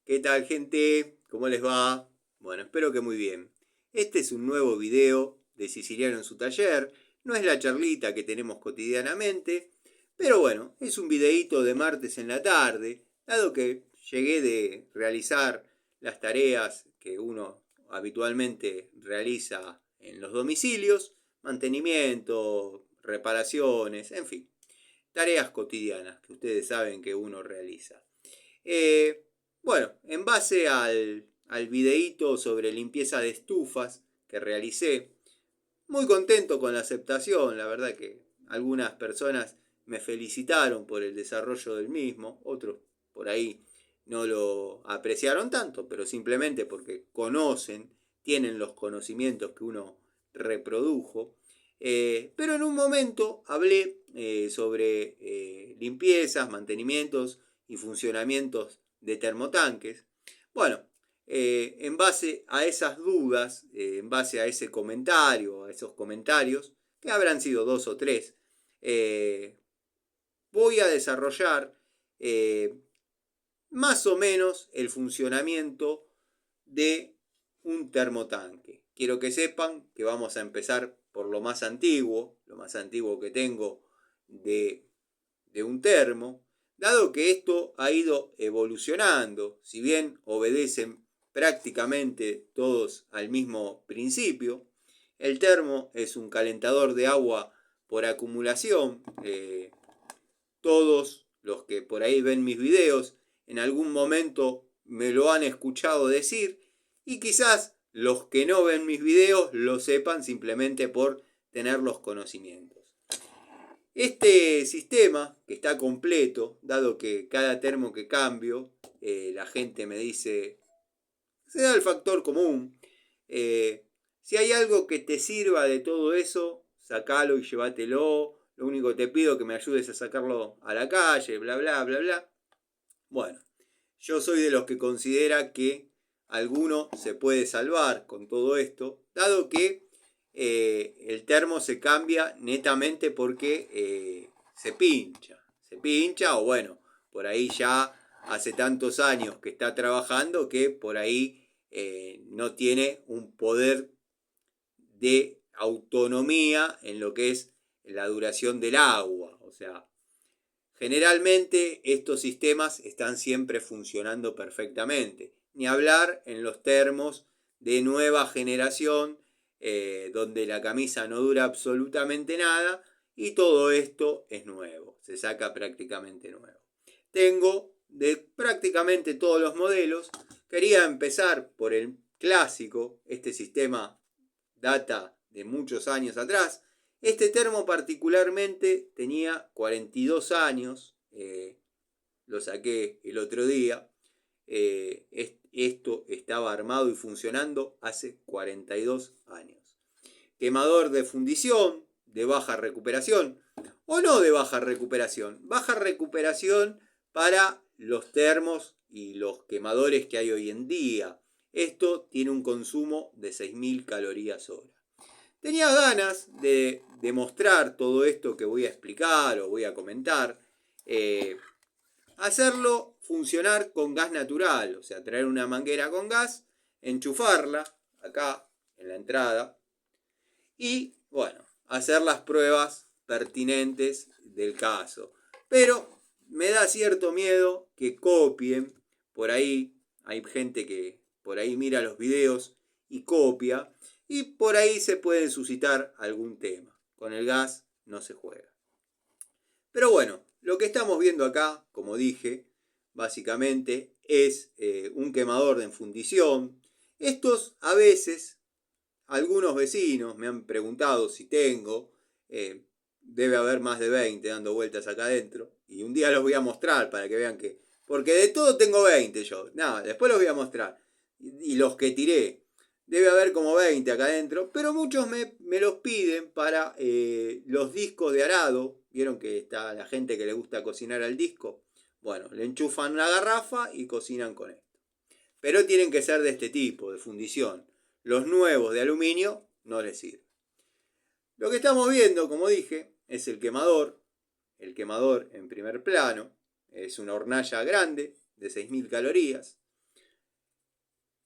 ¿Qué tal, gente? ¿Cómo les va? Bueno, espero que muy bien. Este es un nuevo video de Siciliano en su taller. No es la charlita que tenemos cotidianamente, pero bueno, es un videíto de martes en la tarde, dado que llegué de realizar las tareas que uno habitualmente realiza en los domicilios, mantenimiento, reparaciones, en fin, tareas cotidianas que ustedes saben que uno realiza. Eh, bueno, en base al videíto sobre limpieza de estufas que realicé, muy contento con la aceptación, la verdad que algunas personas me felicitaron por el desarrollo del mismo, otros por ahí no lo apreciaron tanto, pero simplemente porque conocen, tienen los conocimientos que uno reprodujo. Pero en un momento hablé sobre limpiezas, mantenimientos y funcionamientos de termotanques. Bueno, en base a esas dudas, en base a ese comentario, a esos comentarios, que habrán sido dos o tres, voy a desarrollar más o menos el funcionamiento de un termotanque. Quiero que sepan que vamos a empezar por lo más antiguo que tengo de un termo, dado que esto ha ido evolucionando, si bien obedecen prácticamente todos al mismo principio. El termo es un calentador de agua por acumulación. Todos los que por ahí ven mis videos en algún momento me lo han escuchado decir, y quizás los que no ven mis videos lo sepan simplemente por tener los conocimientos. Este sistema, que está completo, dado que cada termo que cambio, la gente me dice, se da el factor común. Si hay algo que te sirva de todo eso, sacalo y llévatelo. Lo único que te pido es que me ayudes a sacarlo a la calle, bla, bla, bla, bla. Bueno, yo soy de los que considera que alguno se puede salvar con todo esto, dado que el termo se cambia netamente porque se pincha o bueno, por ahí ya hace tantos años que está trabajando que por ahí no tiene un poder de autonomía en lo que es la duración del agua. O sea, generalmente estos sistemas están siempre funcionando perfectamente. Ni hablar en los termos de nueva generación, donde la camisa no dura absolutamente nada y todo esto es nuevo, se saca prácticamente nuevo. Tengo de prácticamente todos los modelos. Quería empezar por el clásico. Este sistema data de muchos años atrás. Este termo particularmente tenía 42 años, lo saqué el otro día. Esto estaba armado y funcionando hace 42 años. Quemador de fundición, de baja recuperación, o no de baja recuperación para los termos y los quemadores que hay hoy en día. Esto tiene un consumo de 6.000 calorías hora. Tenía ganas de demostrar todo esto que voy a explicar o voy a comentar, hacerlo funcionar con gas natural, o sea, traer una manguera con gas, enchufarla acá en la entrada y, bueno, hacer las pruebas pertinentes del caso. Pero me da cierto miedo que copien, por ahí hay gente que por ahí mira los videos y copia, y por ahí se puede suscitar algún tema. Con el gas no se juega. Pero bueno, lo que estamos viendo acá, como dije, básicamente es un quemador de fundición. Estos a veces, algunos vecinos me han preguntado si tengo, debe haber más de 20 dando vueltas acá adentro, y un día los voy a mostrar para que vean que, porque de todo tengo 20 yo, nada, después los voy a mostrar, y los que tiré, debe haber como 20 acá adentro, pero muchos me los piden para los discos de arado. Vieron que está la gente que le gusta cocinar al disco. Bueno, le enchufan una garrafa y cocinan con esto. Pero tienen que ser de este tipo, de fundición. Los nuevos de aluminio no les sirven. Lo que estamos viendo, como dije, es el quemador. El quemador en primer plano es una hornalla grande de 6.000 calorías.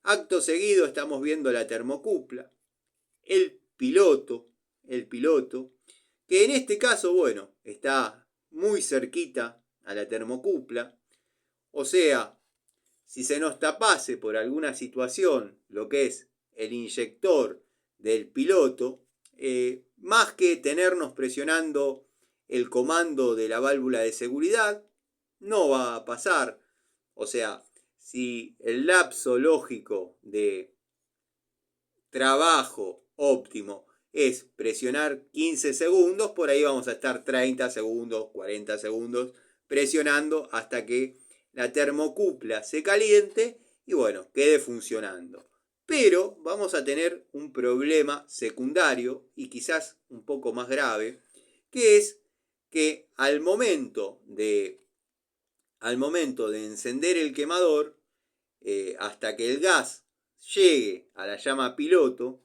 Acto seguido estamos viendo la termocupla, el piloto, que en este caso, bueno, está muy cerquita a la termocupla. O sea, si se nos tapase por alguna situación lo que es el inyector del piloto, más que tenernos presionando el comando de la válvula de seguridad, no va a pasar. O sea, si el lapso lógico de trabajo óptimo es presionar 15 segundos, por ahí vamos a estar 30 segundos, 40 segundos presionando hasta que la termocupla se caliente y bueno, quede funcionando. Pero vamos a tener un problema secundario y quizás un poco más grave, que es que al momento de encender el quemador, hasta que el gas llegue a la llama piloto,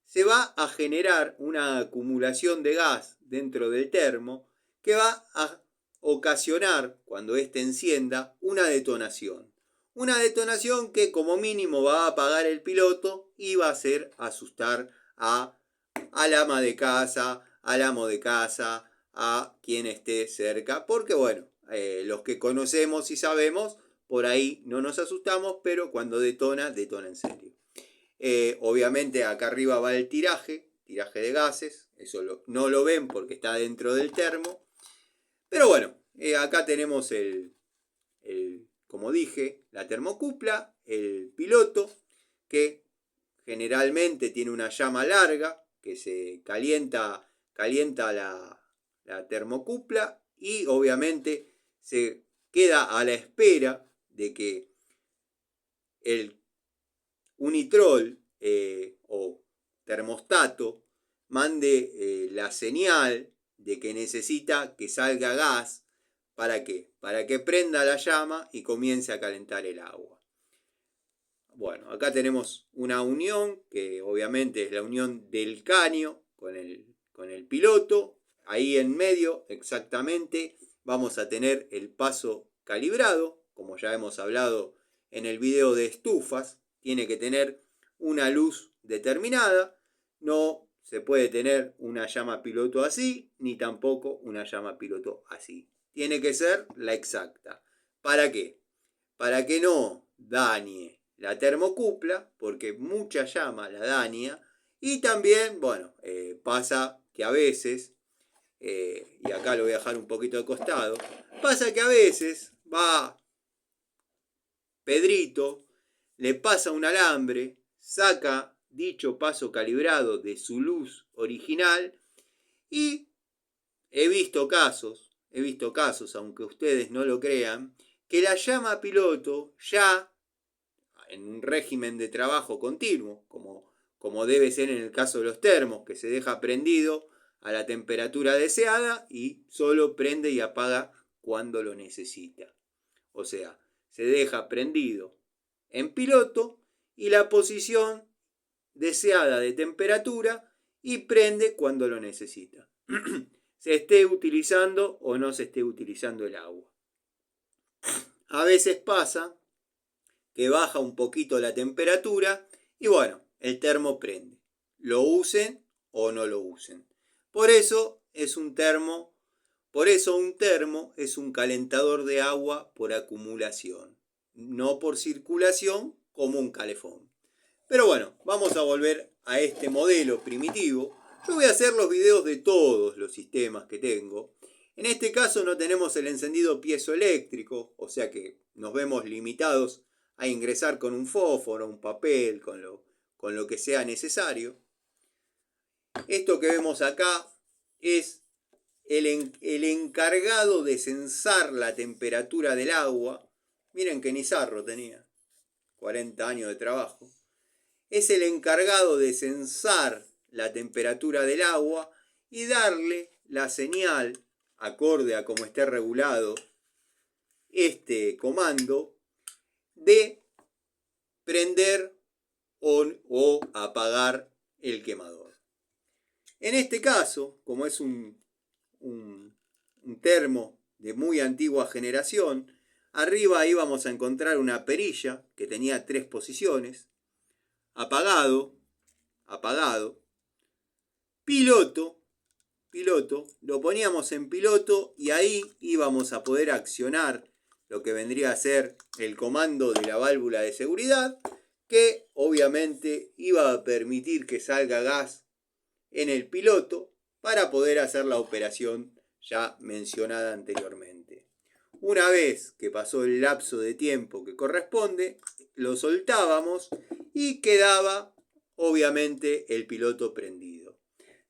se va a generar una acumulación de gas dentro del termo que va a ocasionar, cuando éste encienda, una detonación. Una detonación que como mínimo va a apagar el piloto y va a hacer asustar al ama de casa, al amo de casa, a quien esté cerca, porque bueno, los que conocemos y sabemos, por ahí no nos asustamos, pero cuando detona, detona en serio. Obviamente acá arriba va el tiraje de gases, eso no lo ven porque está dentro del termo, pero bueno, acá tenemos como dije, la termocupla, el piloto, que generalmente tiene una llama larga, que se calienta la termocupla y obviamente se queda a la espera de que el unitrol o termostato mande la señal de que necesita que salga gas. ¿Para qué? Para que prenda la llama y comience a calentar el agua. Bueno, acá tenemos una unión que obviamente es la unión del caño con el piloto. Ahí en medio exactamente vamos a tener el paso calibrado, como ya hemos hablado en el video de estufas. Tiene que tener una luz determinada. No se puede tener una llama piloto así, ni tampoco una llama piloto así. Tiene que ser la exacta. ¿Para qué? Para que no dañe la termocupla, porque mucha llama la daña. Y también, bueno, pasa que a veces, y acá lo voy a dejar un poquito de costado, pasa que a veces va Pedrito, le pasa un alambre, saca dicho paso calibrado de su luz original y he visto casos, aunque ustedes no lo crean, que la llama piloto ya en un régimen de trabajo continuo, como debe ser en el caso de los termos, que se deja prendido a la temperatura deseada y solo prende y apaga cuando lo necesita. O sea, se deja prendido en piloto y la posición deseada de temperatura y prende cuando lo necesita. Se esté utilizando o no se esté utilizando el agua. A veces pasa que baja un poquito la temperatura y bueno, el termo prende. Lo usen o no lo usen. Por eso un termo es un calentador de agua por acumulación, no por circulación como un calefón. Pero bueno, vamos a volver a este modelo primitivo. Yo voy a hacer los videos de todos los sistemas que tengo. En este caso no tenemos el encendido piezoeléctrico, o sea que nos vemos limitados a ingresar con un fósforo, un papel, con lo que sea necesario. Esto que vemos acá es el encargado de censar la temperatura del agua. Miren que Nizarro tenía 40 años de trabajo. Es el encargado de censar la temperatura del agua y darle la señal, acorde a cómo esté regulado este comando, de prender o apagar el quemador. En este caso, como es un termo de muy antigua generación, arriba ahí vamos a encontrar una perilla que tenía 3 posiciones. apagado, piloto, lo poníamos en piloto y ahí íbamos a poder accionar lo que vendría a ser el comando de la válvula de seguridad, que obviamente iba a permitir que salga gas en el piloto para poder hacer la operación ya mencionada anteriormente. Una vez que pasó el lapso de tiempo que corresponde, lo soltábamos y quedaba obviamente el piloto prendido.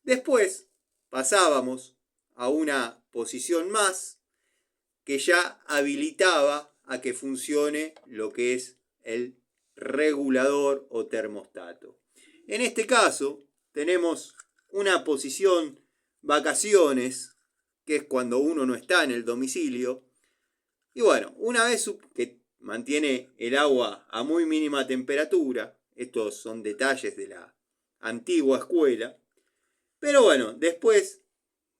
Después pasábamos a una posición más que ya habilitaba a que funcione lo que es el regulador o termostato. En este caso tenemos una posición vacaciones, que es cuando uno no está en el domicilio. Y bueno, una vez que mantiene el agua a muy mínima temperatura, estos son detalles de la antigua escuela, pero bueno, después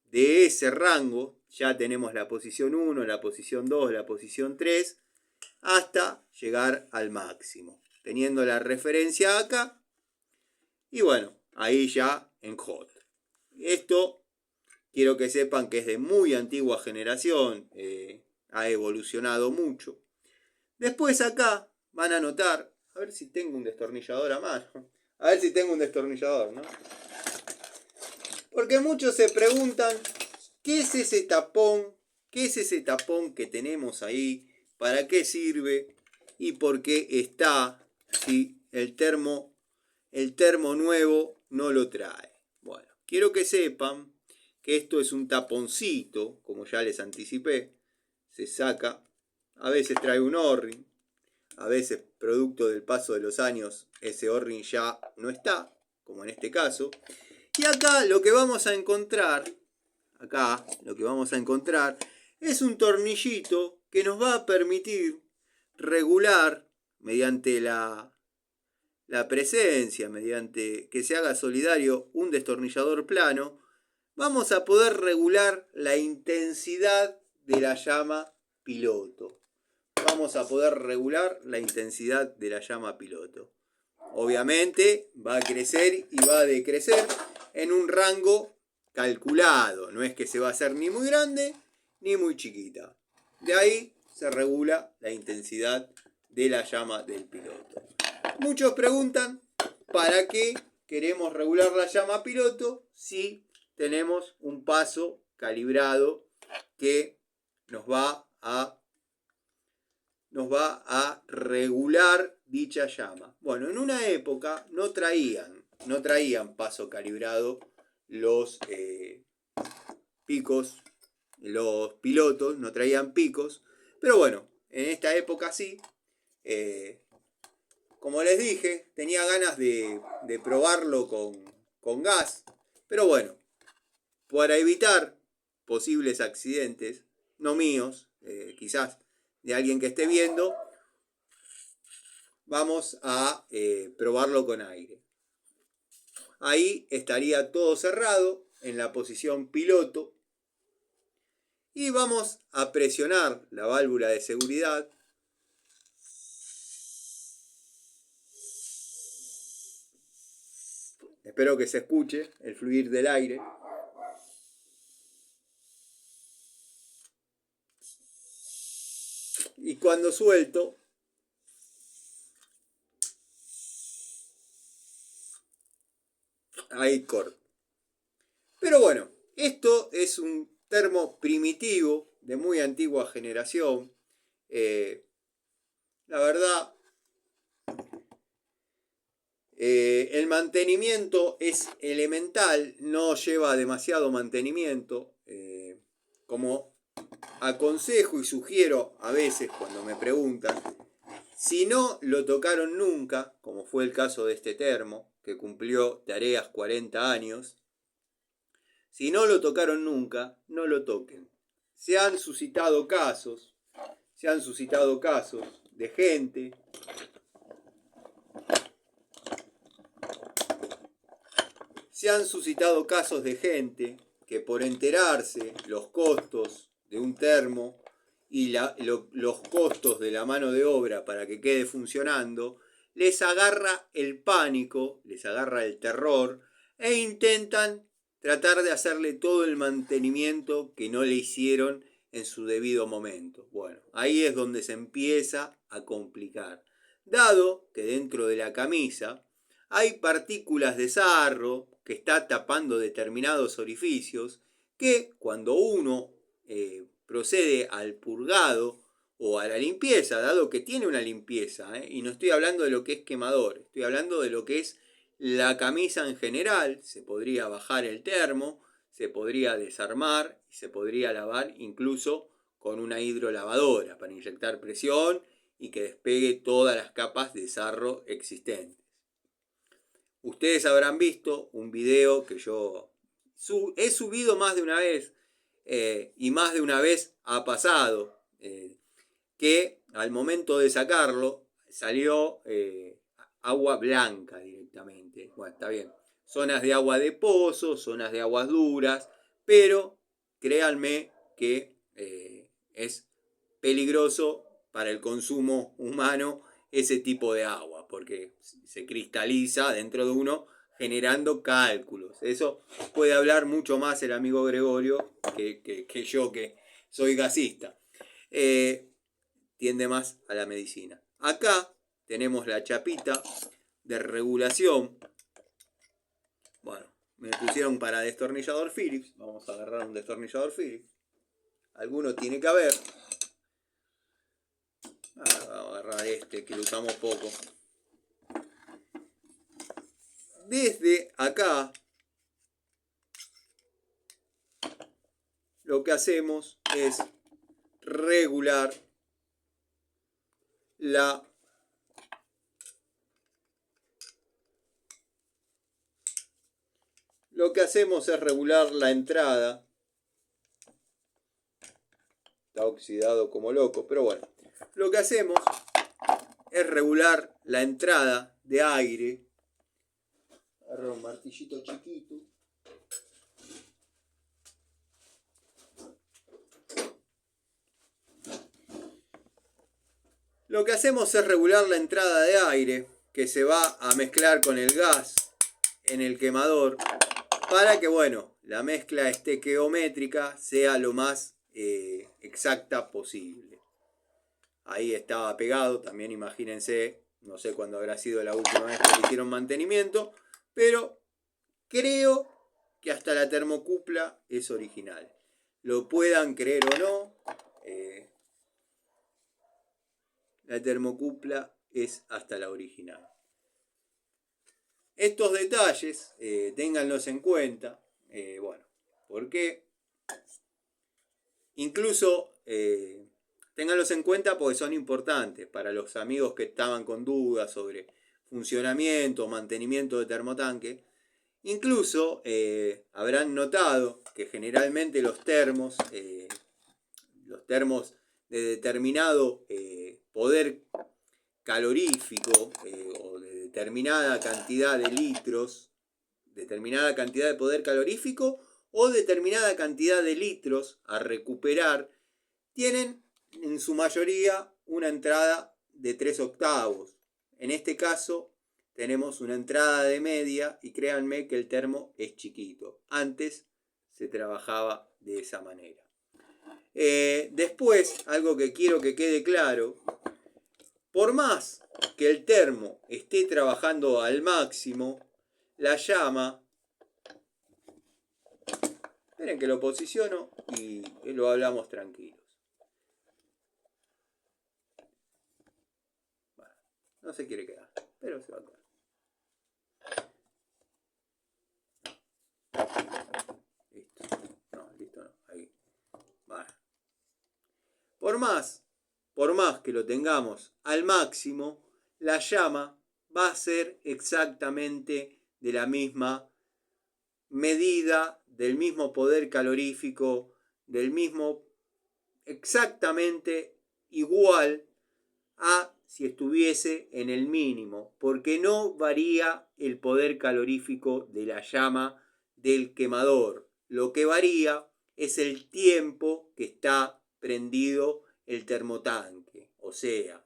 de ese rango ya tenemos la posición 1, la posición 2, la posición 3, hasta llegar al máximo, teniendo la referencia acá, y bueno, ahí ya en hot. Esto quiero que sepan que es de muy antigua generación, ha evolucionado mucho. Después acá van a notar, a ver si tengo un destornillador a mano, a ver si tengo un destornillador, ¿no? Porque muchos se preguntan, ¿qué es ese tapón? ¿Qué es ese tapón que tenemos ahí? ¿Para qué sirve? ¿Y por qué está si el termo nuevo no lo trae? Bueno, quiero que sepan que esto es un taponcito, como ya les anticipé, se saca, a veces trae un O-ring, a veces producto del paso de los años ese O-ring ya no está, como en este caso. Y acá lo que vamos a encontrar, es un tornillito que nos va a permitir regular mediante la presencia, mediante que se haga solidario un destornillador plano, vamos a poder regular la intensidad de la llama piloto. Obviamente va a crecer y va a decrecer en un rango calculado. No es que se va a hacer ni muy grande ni muy chiquita. De ahí se regula la intensidad de la llama del piloto. Muchos preguntan, ¿para qué queremos regular la llama piloto si tenemos un paso calibrado que nos va a regular dicha llama? Bueno, en una época no traían paso calibrado los picos, los pilotos no traían picos, pero bueno, en esta época sí. Como les dije, tenía ganas de probarlo con gas, pero bueno, para evitar posibles accidentes, no míos, quizás de alguien que esté viendo, vamos a probarlo con aire. Ahí estaría todo cerrado en la posición piloto y vamos a presionar la válvula de seguridad. Espero que se escuche el fluir del aire. Y cuando suelto, ahí corto. Pero bueno, esto es un termo primitivo de muy antigua generación. La verdad, el mantenimiento es elemental, no lleva demasiado mantenimiento. Como aconsejo y sugiero a veces cuando me preguntan, si no lo tocaron nunca, como fue el caso de este termo, que cumplió tareas 40 años, si no lo tocaron nunca, no lo toquen. Se han suscitado casos de gente que por enterarse los costos de un termo y los costos de la mano de obra para que quede funcionando, les agarra el pánico, les agarra el terror e intentan tratar de hacerle todo el mantenimiento que no le hicieron en su debido momento. Bueno, ahí es donde se empieza a complicar. Dado que dentro de la camisa hay partículas de sarro que está tapando determinados orificios que cuando uno procede al purgado o a la limpieza, dado que tiene una limpieza, y no estoy hablando de lo que es quemador, estoy hablando de lo que es la camisa en general, se podría bajar el termo, se podría desarmar y se podría lavar incluso con una hidrolavadora para inyectar presión y que despegue todas las capas de sarro existentes. Ustedes habrán visto un video que yo he subido más de una vez y más de una vez ha pasado que al momento de sacarlo salió agua blanca directamente. Bueno, está bien. Zonas de agua de pozo, zonas de aguas duras, pero créanme que es peligroso para el consumo humano ese tipo de agua, porque se cristaliza dentro de uno generando cálculos. Eso puede hablar mucho más el amigo Gregorio que yo, que soy gasista. Tiende más a la medicina. Acá tenemos la chapita de regulación. Bueno, me pusieron para destornillador Phillips. Vamos a agarrar un destornillador Phillips. Alguno tiene que haber. Vamos a agarrar este que lo usamos poco. Desde acá lo que hacemos es regular la entrada. Está oxidado como loco, pero bueno. Lo que hacemos es regular la entrada de aire. Agarro un martillito chiquito. Lo que hacemos es regular la entrada de aire que se va a mezclar con el gas en el quemador para que, bueno, la mezcla estequiométrica sea lo más exacta posible. Ahí estaba pegado, también imagínense, no sé cuándo habrá sido la última vez que le hicieron mantenimiento, pero creo que hasta la termocupla es original. Lo puedan creer o no, la termocupla es hasta la original. Estos detalles, ténganlos en cuenta, bueno, porque incluso ténganlos en cuenta porque son importantes para los amigos que estaban con dudas sobre funcionamiento o mantenimiento de termotanque. Incluso habrán notado que generalmente los termos de determinado poder calorífico o de determinada cantidad de litros, determinada cantidad de poder calorífico o determinada cantidad de litros a recuperar, tienen en su mayoría una entrada de 3 octavos. En este caso tenemos una entrada de media y créanme que el termo es chiquito. Antes se trabajaba de esa manera. Después, algo que quiero que quede claro, por más que el termo esté trabajando al máximo, la llama, esperen que lo posiciono y lo hablamos tranquilos. Bueno, no se quiere quedar, pero se va a quedar. Listo. No, listo no. Ahí. Bueno. Por más que lo tengamos al máximo, la llama va a ser exactamente de la misma medida, del mismo poder calorífico, del mismo, exactamente igual a si estuviese en el mínimo, porque no varía el poder calorífico de la llama del quemador. Lo que varía es el tiempo que está prendido el termotanque. O sea,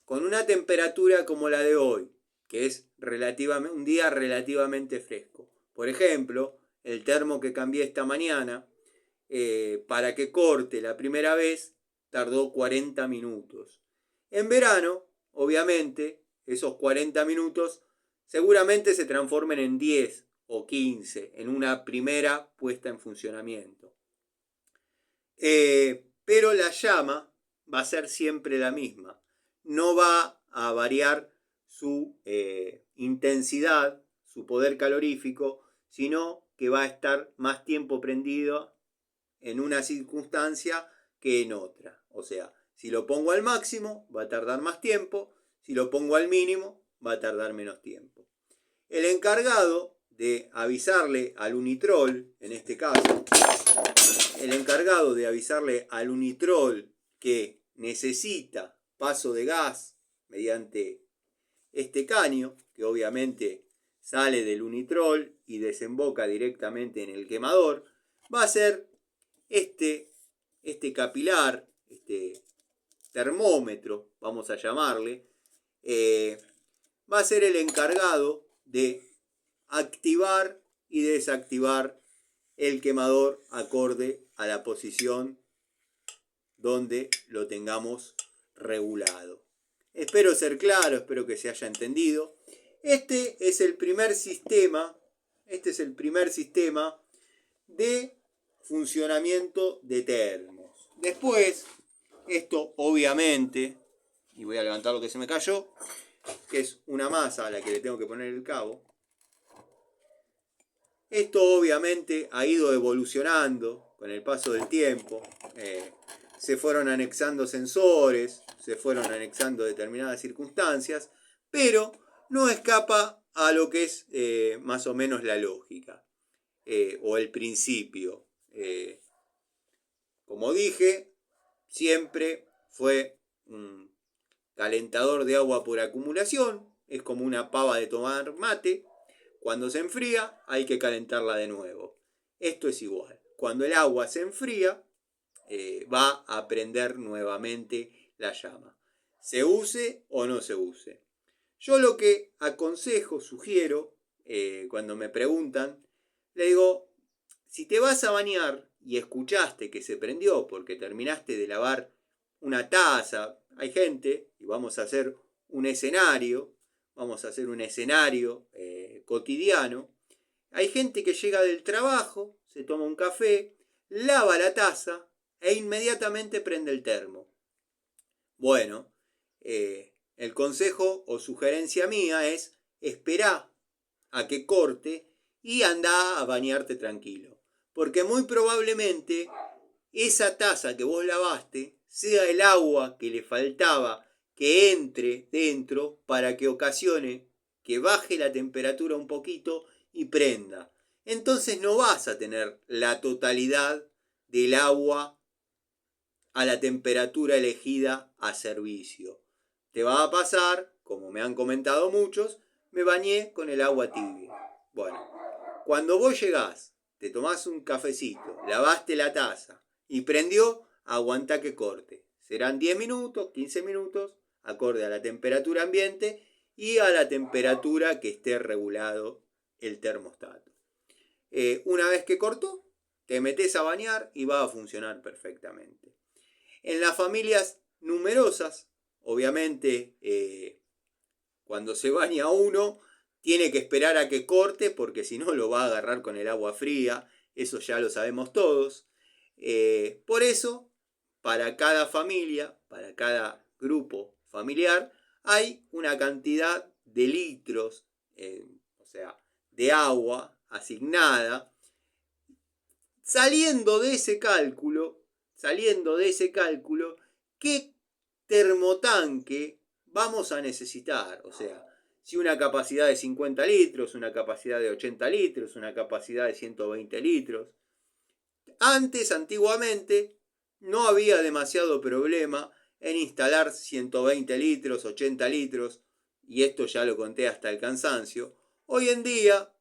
con una temperatura como la de hoy, que es un día relativamente fresco. Por ejemplo, el termo que cambié esta mañana, para que corte la primera vez, tardó 40 minutos. En verano, obviamente, esos 40 minutos seguramente se transformen en 10 o 15 en una primera puesta en funcionamiento. Pero la llama va a ser siempre la misma. No va a variar su intensidad, su poder calorífico, sino que va a estar más tiempo prendido en una circunstancia que en otra. O sea, si lo pongo al máximo, va a tardar más tiempo. Si lo pongo al mínimo, va a tardar menos tiempo. El encargado de avisarle al Unitrol, en este caso, el encargado de avisarle al Unitrol que necesita paso de gas mediante este caño, que obviamente sale del Unitrol y desemboca directamente en el quemador, va a ser este capilar, este termómetro, vamos a llamarle, va a ser el encargado de activar y desactivar el quemador acorde a la posición donde lo tengamos regulado. Espero ser claro, espero que se haya entendido. Este es el primer sistema de funcionamiento de termos. Después, esto obviamente, y voy a levantar lo que se me cayó, que es una masa a la que le tengo que poner el cabo. Esto obviamente ha ido evolucionando con el paso del tiempo. Se fueron anexando sensores, se fueron anexando determinadas circunstancias, pero no escapa a lo que es más o menos la lógica o el principio. Como dije, siempre fue un calentador de agua por acumulación, es como una pava de tomar mate. Cuando se enfría hay que calentarla de nuevo. Esto es igual. Cuando el agua se enfría va a prender nuevamente la llama. Se use o no se use. Yo lo que aconsejo, sugiero, cuando me preguntan, le digo, si te vas a bañar y escuchaste que se prendió porque terminaste de lavar una taza, hay gente, y vamos a hacer un escenario, cotidiano, hay gente que llega del trabajo, se toma un café, lava la taza e inmediatamente prende el termo. Bueno, el consejo o sugerencia mía es esperá a que corte y anda a bañarte tranquilo. Porque muy probablemente esa taza que vos lavaste sea el agua que le faltaba que entre dentro para que ocasione que baje la temperatura un poquito y prenda. Entonces no vas a tener la totalidad del agua a la temperatura elegida a servicio. Te va a pasar, como me han comentado muchos, me bañé con el agua tibia. Bueno, cuando vos llegás, te tomás un cafecito, lavaste la taza y prendió, aguantá que corte. Serán 10 minutos, 15 minutos, acorde a la temperatura ambiente y a la temperatura que esté regulado el termostato. Una vez que cortó, te metés a bañar y va a funcionar perfectamente. En las familias numerosas, obviamente, cuando se baña uno, tiene que esperar a que corte porque si no lo va a agarrar con el agua fría, eso ya lo sabemos todos. Por eso, para cada familia, para cada grupo familiar, hay una cantidad de litros, o sea, de agua asignada. Saliendo de ese cálculo, ¿qué termotanque vamos a necesitar? O sea, si una capacidad de 50 litros, una capacidad de 80 litros, una capacidad de 120 litros. Antiguamente, no había demasiado problema en instalar 120 litros, 80 litros, y esto ya lo conté hasta el cansancio. Hoy en día,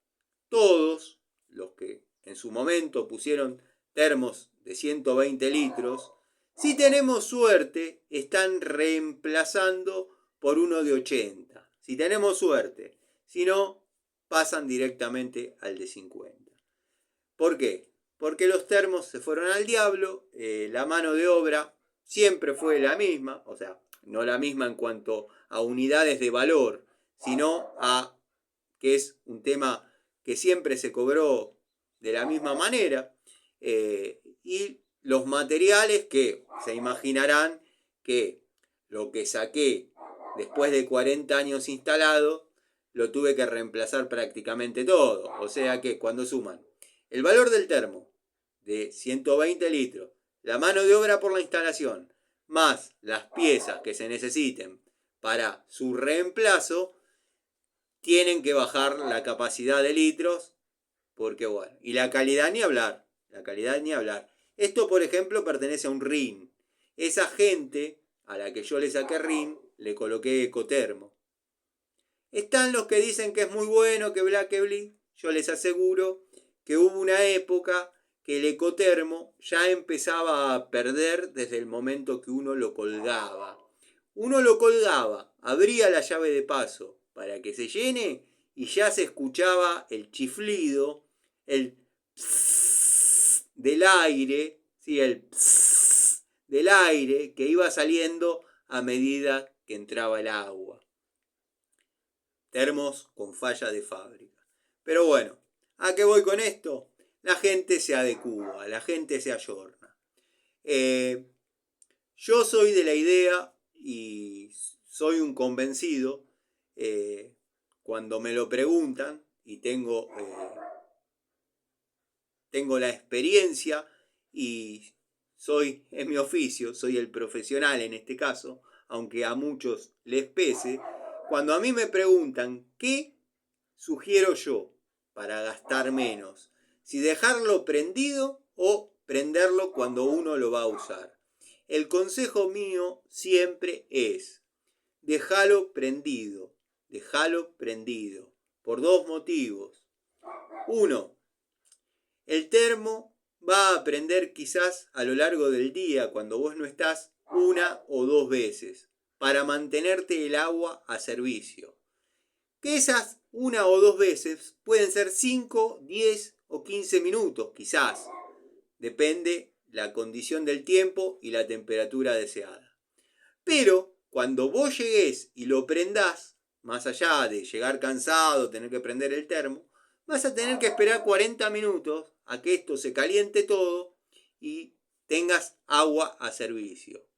todos los que en su momento pusieron termos de 120 litros, si tenemos suerte, están reemplazando por uno de 80. Si tenemos suerte. Si no, pasan directamente al de 50. ¿Por qué? Porque los termos se fueron al diablo, la mano de obra siempre fue la misma, o sea, no la misma en cuanto a unidades de valor, sino a que es un tema que siempre se cobró de la misma manera, y los materiales que se imaginarán que lo que saqué después de 40 años instalado, lo tuve que reemplazar prácticamente todo. O sea que cuando suman el valor del termo de 120 litros, la mano de obra por la instalación, más las piezas que se necesiten para su reemplazo, tienen que bajar la capacidad de litros, porque bueno, y la calidad ni hablar, la calidad ni hablar. Esto, por ejemplo, pertenece a un RIN. Esa gente a la que yo le saqué RIN, le coloqué Ecotermo. Están los que dicen que es muy bueno, que bla, que bli. Yo les aseguro que hubo una época que el Ecotermo ya empezaba a perder desde el momento que uno lo colgaba. Uno lo colgaba, abría la llave de paso para que se llene y ya se escuchaba el chiflido, el pss del aire, ¿sí? El pss del aire que iba saliendo a medida que entraba el agua. Termos con falla de fábrica. Pero bueno, ¿a qué voy con esto? La gente se adecúa, la gente se ayorna. Yo soy de la idea y soy un convencido, cuando me lo preguntan y tengo la experiencia y soy en mi oficio, soy el profesional en este caso, aunque a muchos les pese, cuando a mí me preguntan qué sugiero yo para gastar menos, si dejarlo prendido o prenderlo cuando uno lo va a usar. El consejo mío siempre es, déjalo prendido, por dos motivos. Uno, el termo va a prender quizás a lo largo del día, cuando vos no estás, una o dos veces, para mantenerte el agua a servicio. Que esas una o dos veces pueden ser 5, 10 o 15 minutos, quizás. Depende la condición del tiempo y la temperatura deseada. Pero cuando vos llegues y lo prendás, más allá de llegar cansado, tener que prender el termo, vas a tener que esperar 40 minutos a que esto se caliente todo y tengas agua a servicio.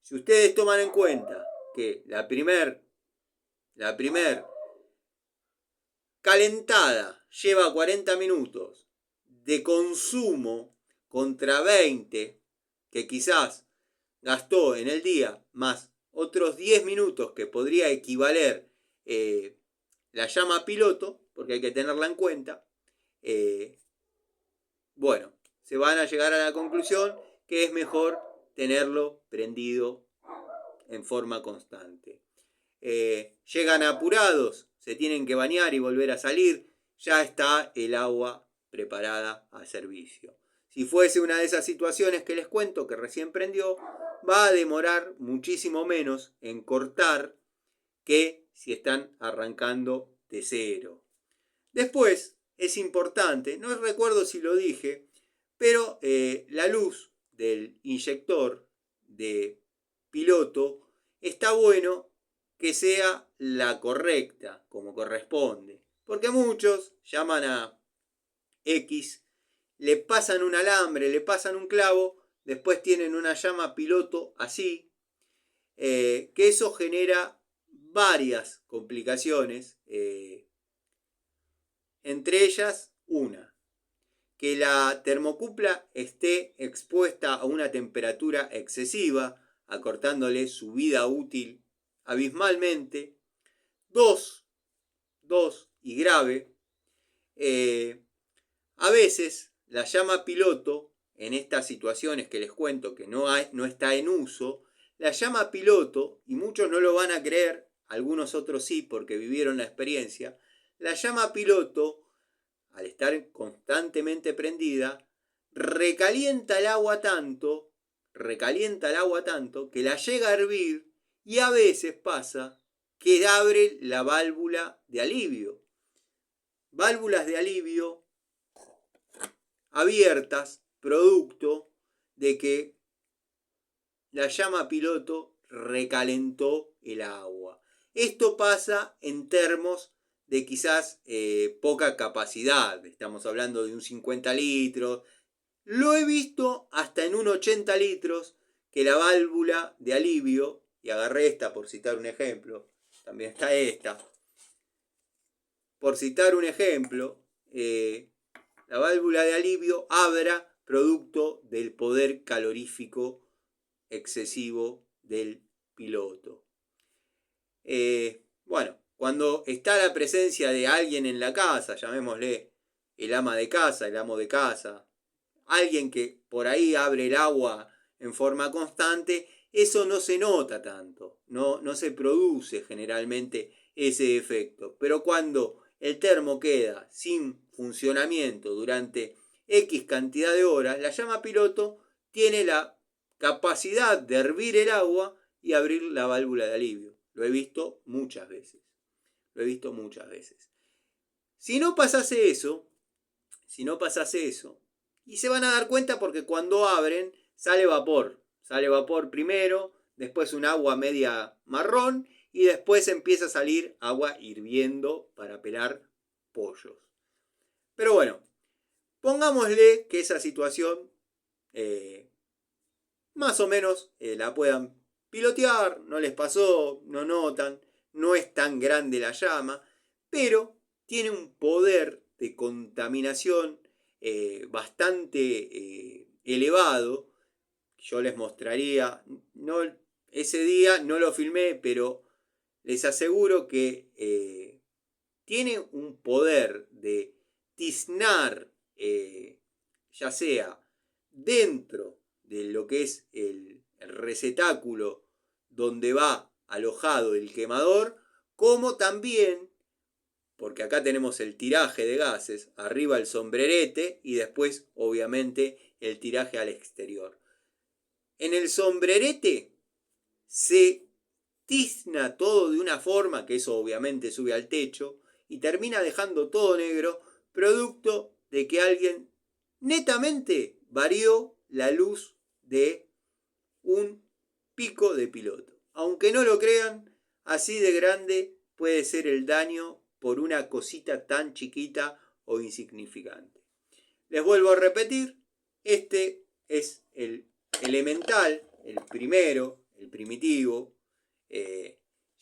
Si ustedes toman en cuenta que la primer calentada lleva 40 minutos de consumo contra 20 que quizás gastó en el día, más otros 10 minutos que podría equivaler la llama piloto, porque hay que tenerla en cuenta, bueno, se van a llegar a la conclusión que es mejor tenerlo prendido en forma constante. Llegan apurados, se tienen que bañar y volver a salir, ya está el agua preparada a servicio. Si fuese una de esas situaciones que les cuento que recién prendió, va a demorar muchísimo menos en cortar que si están arrancando de cero. Después, es importante, no recuerdo si lo dije, pero la luz del inyector de piloto está bueno que sea la correcta, como corresponde. Porque muchos llaman a X, le pasan un alambre, le pasan un clavo, después tienen una llama piloto así, que eso genera varias complicaciones, entre ellas una, que la termocupla esté expuesta a una temperatura excesiva, acortándole su vida útil abismalmente. Dos, y grave, a veces la llama piloto, en estas situaciones que les cuento que no está en uso, la llama piloto, y muchos no lo van a creer, algunos otros sí porque vivieron la experiencia, la llama piloto, al estar constantemente prendida, recalienta el agua tanto que la llega a hervir y a veces pasa que abre la válvula de alivio. Válvulas de alivio abiertas, producto de que la llama piloto recalentó el agua. Esto pasa en termos de quizás poca capacidad, estamos hablando de un 50 litros, lo he visto hasta en un 80 litros, que la válvula de alivio, y agarré esta por citar un ejemplo, también está esta, por citar un ejemplo, la válvula de alivio abra producto del poder calorífico excesivo del piloto. Bueno, cuando está la presencia de alguien en la casa, llamémosle el ama de casa, el amo de casa, alguien que por ahí abre el agua en forma constante, eso no se nota tanto, no se produce generalmente ese efecto. Pero cuando el termo queda sin funcionamiento durante X cantidad de horas, la llama piloto tiene la capacidad de hervir el agua y abrir la válvula de alivio. Lo he visto muchas veces. Si no pasase eso, y se van a dar cuenta porque cuando abren sale vapor primero, después un agua media marrón y después empieza a salir agua hirviendo para pelar pollos. Pero bueno, pongámosle que esa situación más o menos la puedan pilotear, no les pasó, no notan, no es tan grande la llama, pero tiene un poder de contaminación bastante elevado. Yo les mostraría, no, ese día no lo filmé, pero les aseguro que tiene un poder de tiznar, ya sea dentro de lo que es el receptáculo donde va alojado el quemador, como también, porque acá tenemos el tiraje de gases, arriba el sombrerete y después obviamente el tiraje al exterior. En el sombrerete se tizna todo de una forma, que eso obviamente sube al techo, y termina dejando todo negro, producto de que alguien netamente varió la luz de un pico de piloto. Aunque no lo crean, así de grande puede ser el daño por una cosita tan chiquita o insignificante. Les vuelvo a repetir, este es el elemental, el primero, el primitivo.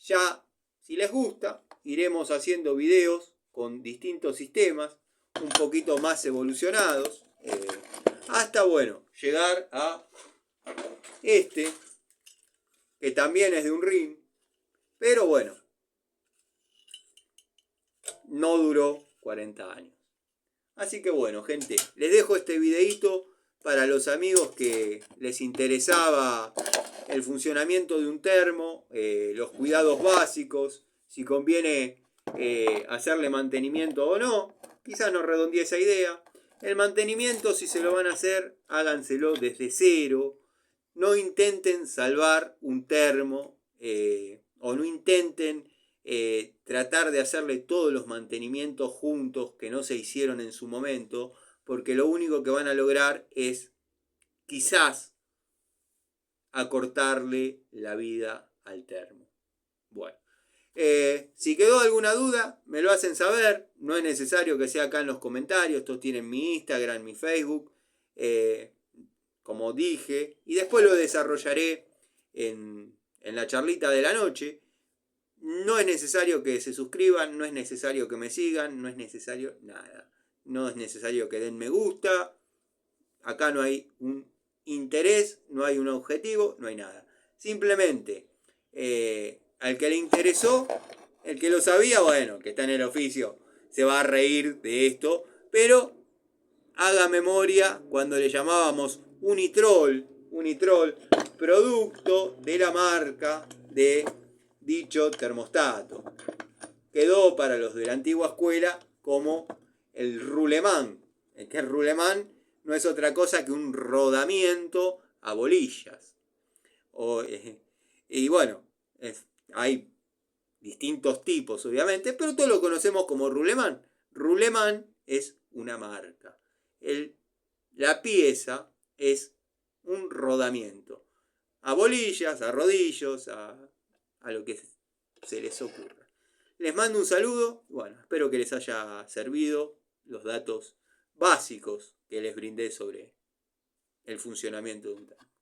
Ya, si les gusta, iremos haciendo videos con distintos sistemas, un poquito más evolucionados, hasta, bueno, llegar a este, que también es de un ring, pero bueno, no duró 40 años. Así que bueno, gente, les dejo este videito para los amigos que les interesaba el funcionamiento de un termo, los cuidados básicos, si conviene hacerle mantenimiento o no. Quizás no redondeé esa idea. El mantenimiento, si se lo van a hacer, háganselo desde cero. No intenten salvar un termo o no intenten tratar de hacerle todos los mantenimientos juntos que no se hicieron en su momento, porque lo único que van a lograr es quizás acortarle la vida al termo. Bueno, si quedó alguna duda, me lo hacen saber. No es necesario que sea acá en los comentarios. Estos tienen mi Instagram, mi Facebook, como dije, y después lo desarrollaré en la charlita de la noche. No es necesario que se suscriban, no es necesario que me sigan, no es necesario nada. No es necesario que den me gusta. Acá no hay un interés, no hay un objetivo, no hay nada. Simplemente, al que le interesó, el que lo sabía, bueno, que está en el oficio, se va a reír de esto, pero haga memoria cuando le llamábamos Unitrol, producto de la marca de dicho termostato. Quedó para los de la antigua escuela como el Ruleman, que el Ruleman no es otra cosa que un rodamiento a bolillas. Y bueno, Hay distintos tipos, obviamente, pero todos lo conocemos como Rouleman. Rouleman es una marca. La pieza es un rodamiento. A bolillas, a rodillos, a lo que se les ocurra. Les mando un saludo. Bueno, espero que les haya servido los datos básicos que les brindé sobre el funcionamiento de un tanque.